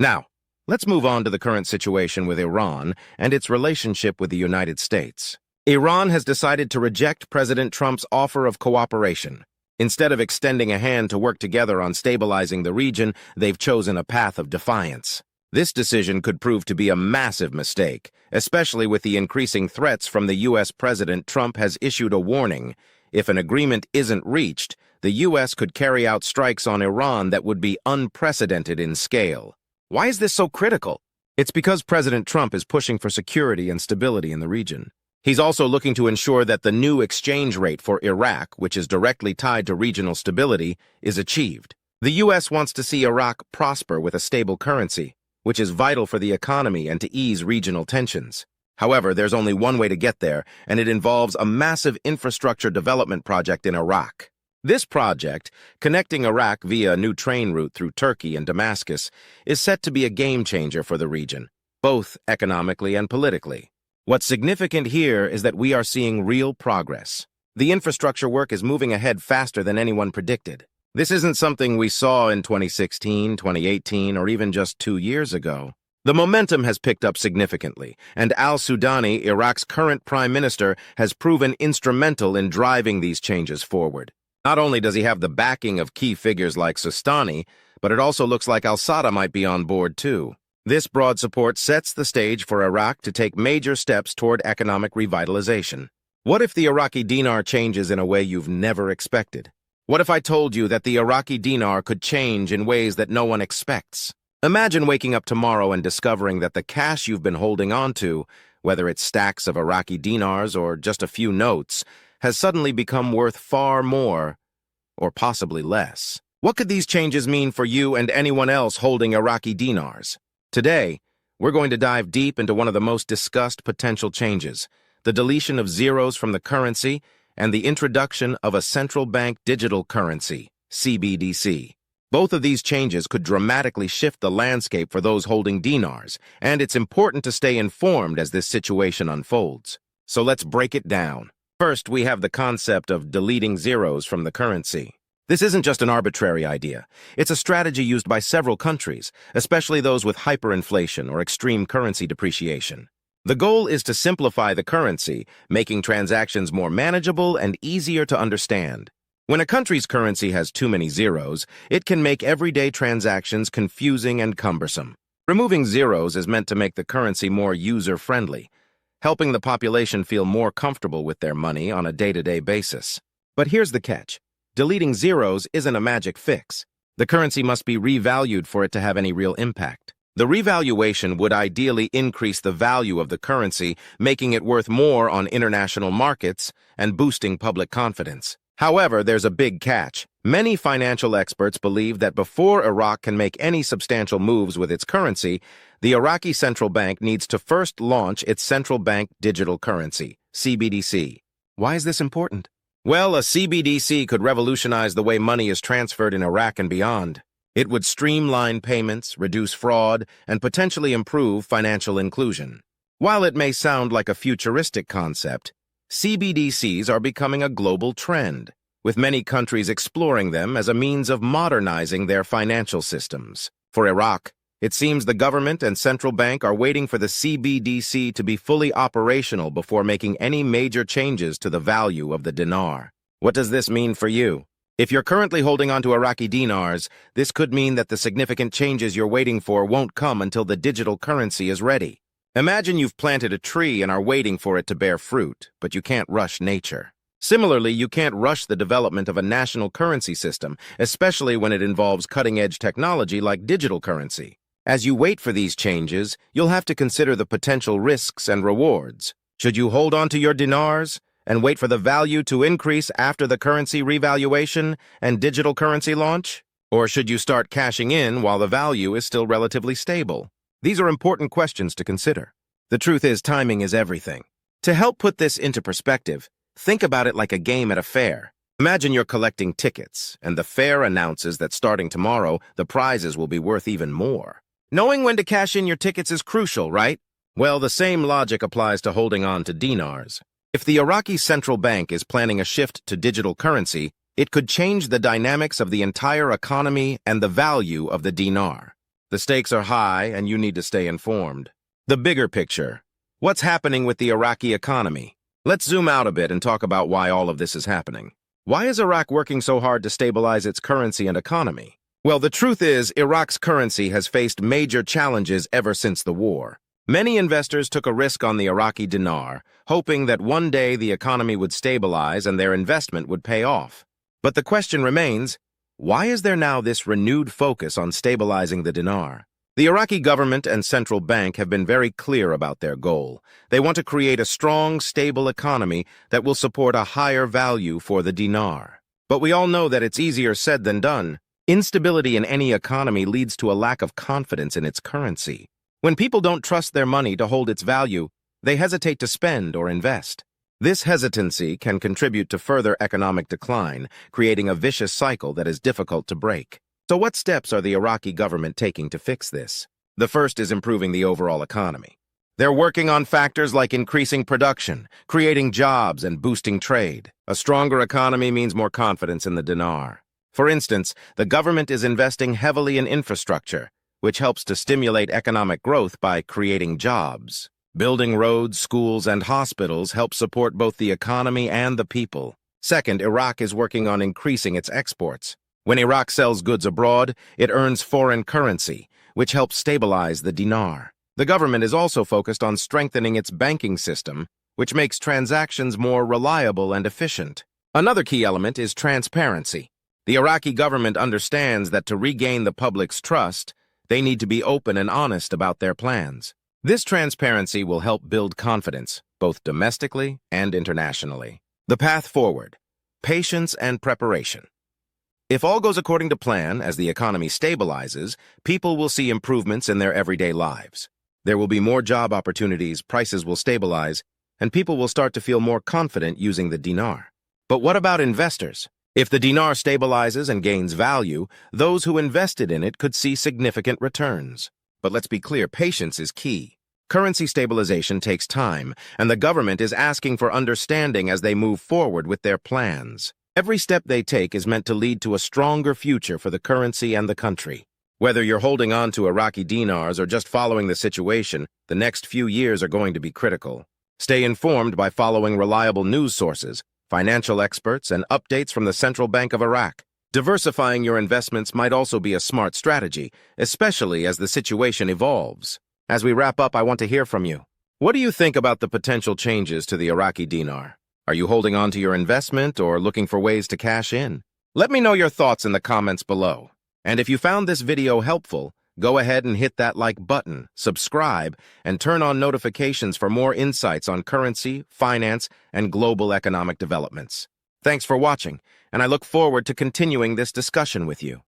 Now, let's move on to the current situation with Iran and its relationship with the United States. Iran has decided to reject President Trump's offer of cooperation. Instead of extending a hand to work together on stabilizing the region, they've chosen a path of defiance. This decision could prove to be a massive mistake, especially with the increasing threats from the U.S. President. Trump has issued a warning. If an agreement isn't reached, the U.S. could carry out strikes on Iran that would be unprecedented in scale. Why is this so critical? It's because President Trump is pushing for security and stability in the region. He's also looking to ensure that the new exchange rate for Iraq, which is directly tied to regional stability, is achieved. The U.S. wants to see Iraq prosper with a stable currency, which is vital for the economy and to ease regional tensions. However, there's only one way to get there, and it involves a massive infrastructure development project in Iraq. This project, connecting Iraq via a new train route through Turkey and Damascus, is set to be a game-changer for the region, both economically and politically. What's significant here is that we are seeing real progress. The infrastructure work is moving ahead faster than anyone predicted. This isn't something we saw in 2016, 2018, or even just 2 years ago. The momentum has picked up significantly, and al-Sudani, Iraq's current prime minister, has proven instrumental in driving these changes forward. Not only does he have the backing of key figures like Sistani, but it also looks like al-Sadr might be on board too. This broad support sets the stage for Iraq to take major steps toward economic revitalization. What if the Iraqi dinar changes in a way you've never expected? What if I told you that the Iraqi dinar could change in ways that no one expects? Imagine waking up tomorrow and discovering that the cash you've been holding on to, whether it's stacks of Iraqi dinars or just a few notes, has suddenly become worth far more, or possibly less. What could these changes mean for you and anyone else holding Iraqi dinars? Today, we're going to dive deep into one of the most discussed potential changes, the deletion of zeros from the currency and the introduction of a central bank digital currency, CBDC. Both of these changes could dramatically shift the landscape for those holding dinars, and it's important to stay informed as this situation unfolds. So let's break it down. First, we have the concept of deleting zeros from the currency. This isn't just an arbitrary idea. It's a strategy used by several countries, especially those with hyperinflation or extreme currency depreciation. The goal is to simplify the currency, making transactions more manageable and easier to understand. When a country's currency has too many zeros, it can make everyday transactions confusing and cumbersome. Removing zeros is meant to make the currency more user-friendly, helping the population feel more comfortable with their money on a day-to-day basis. But here's the catch. Deleting zeros isn't a magic fix. The currency must be revalued for it to have any real impact. The revaluation would ideally increase the value of the currency, making it worth more on international markets and boosting public confidence. However, there's a big catch. Many financial experts believe that before Iraq can make any substantial moves with its currency, the Iraqi central bank needs to first launch its central bank digital currency, CBDC. Why is this important? Well, a CBDC could revolutionize the way money is transferred in Iraq and beyond. It would streamline payments, reduce fraud, and potentially improve financial inclusion. While it may sound like a futuristic concept, CBDCs are becoming a global trend, with many countries exploring them as a means of modernizing their financial systems. For Iraq, it seems the government and central bank are waiting for the CBDC to be fully operational before making any major changes to the value of the dinar. What does this mean for you? If you're currently holding onto Iraqi dinars, this could mean that the significant changes you're waiting for won't come until the digital currency is ready. Imagine you've planted a tree and are waiting for it to bear fruit, but you can't rush nature. Similarly, you can't rush the development of a national currency system, especially when it involves cutting-edge technology like digital currency. As you wait for these changes, you'll have to consider the potential risks and rewards. Should you hold on to your dinars and wait for the value to increase after the currency revaluation and digital currency launch? Or should you start cashing in while the value is still relatively stable? These are important questions to consider. The truth is, timing is everything. To help put this into perspective, think about it like a game at a fair. Imagine you're collecting tickets, and the fair announces that starting tomorrow, the prizes will be worth even more. Knowing when to cash in your tickets is crucial, right? Well, the same logic applies to holding on to dinars. If the Iraqi central bank is planning a shift to digital currency, it could change the dynamics of the entire economy and the value of the dinar. The stakes are high, and you need to stay informed. The bigger picture. What's happening with the Iraqi economy? Let's zoom out a bit and talk about why all of this is happening. Why is Iraq working so hard to stabilize its currency and economy? Well, the truth is, Iraq's currency has faced major challenges ever since the war. Many investors took a risk on the Iraqi dinar, hoping that one day the economy would stabilize and their investment would pay off. But the question remains, why is there now this renewed focus on stabilizing the dinar? The Iraqi government and central bank have been very clear about their goal. They want to create a strong, stable economy that will support a higher value for the dinar. But we all know that it's easier said than done. Instability in any economy leads to a lack of confidence in its currency. When people don't trust their money to hold its value, they hesitate to spend or invest. This hesitancy can contribute to further economic decline, creating a vicious cycle that is difficult to break. So what steps are the Iraqi government taking to fix this? The first is improving the overall economy. They're working on factors like increasing production, creating jobs, and boosting trade. A stronger economy means more confidence in the dinar. For instance, the government is investing heavily in infrastructure, which helps to stimulate economic growth by creating jobs. Building roads, schools, and hospitals help support both the economy and the people. Second, Iraq is working on increasing its exports. When Iraq sells goods abroad, it earns foreign currency, which helps stabilize the dinar. The government is also focused on strengthening its banking system, which makes transactions more reliable and efficient. Another key element is transparency. The Iraqi government understands that to regain the public's trust, they need to be open and honest about their plans. This transparency will help build confidence, both domestically and internationally. The path forward: patience and preparation. If all goes according to plan, as the economy stabilizes, people will see improvements in their everyday lives. There will be more job opportunities, prices will stabilize, and people will start to feel more confident using the dinar. But what about investors? If the dinar stabilizes and gains value, those who invested in it could see significant returns. But let's be clear, patience is key. Currency stabilization takes time, and the government is asking for understanding as they move forward with their plans. Every step they take is meant to lead to a stronger future for the currency and the country. Whether you're holding on to Iraqi dinars or just following the situation, the next few years are going to be critical. Stay informed by following reliable news sources, financial experts, and updates from the Central Bank of Iraq. Diversifying your investments might also be a smart strategy, especially as the situation evolves. As we wrap up, I want to hear from you. What do you think about the potential changes to the Iraqi dinar? Are you holding on to your investment or looking for ways to cash in? Let me know your thoughts in the comments below. And if you found this video helpful, go ahead and hit that like button, subscribe, and turn on notifications for more insights on currency, finance, and global economic developments. Thanks for watching, and I look forward to continuing this discussion with you.